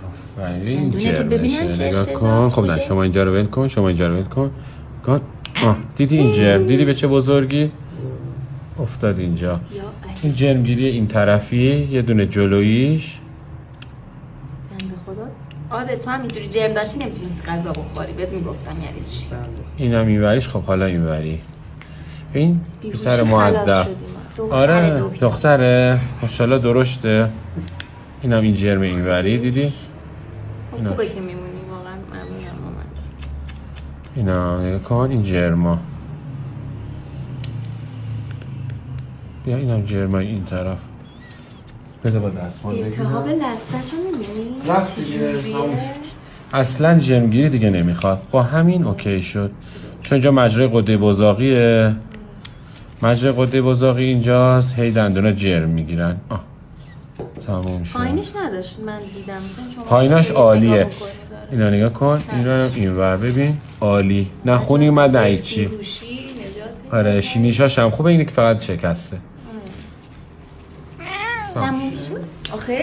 آفرین این جرمشه نگاه کن. خب نه شما اینجا رو ول کن، شما اینجا رو ول کن. دیدی این جرم؟ دیدی به چه بزرگی افتاد اینجا؟ این جرمگیری این طرفی یه دونه جلویش. بنده خدا عادل تو هم اینجوری جرم داشتی نمیتونستی غذا بخوری، بهت میگفتم یعنی چی. اینم اینوریش. خب حالا اینوری این پسر مؤدب. آره دختره ماشاءالله درشته. اینم این جرم اینوری دیدی؟ اینا خوبه که میمونی واقعا ممنونم مامان. اینا نگاه کن این جرما. بیا اینم جرمای این طرف. بذار با دستمال بگیرم. التهاب لثه‌شو می‌بینی؟ اصلا جرمگیری دیگه نمیخواد. با همین اوکی شد. چون اینجا مجرای غده بزاقیه. مجرای غده بزاقی اینجاست. هی دندونا جرم میگیرن. تموم شد. پایینش نداشت من دیدم. پایینش عالیه. اینا نگاه کن. این رو هم اینور ببین. عالی. نه خونی اومد نه هیچی. آره شینیشاش هم خوبه. اینه که فقط شکسته. تموم شد. آخه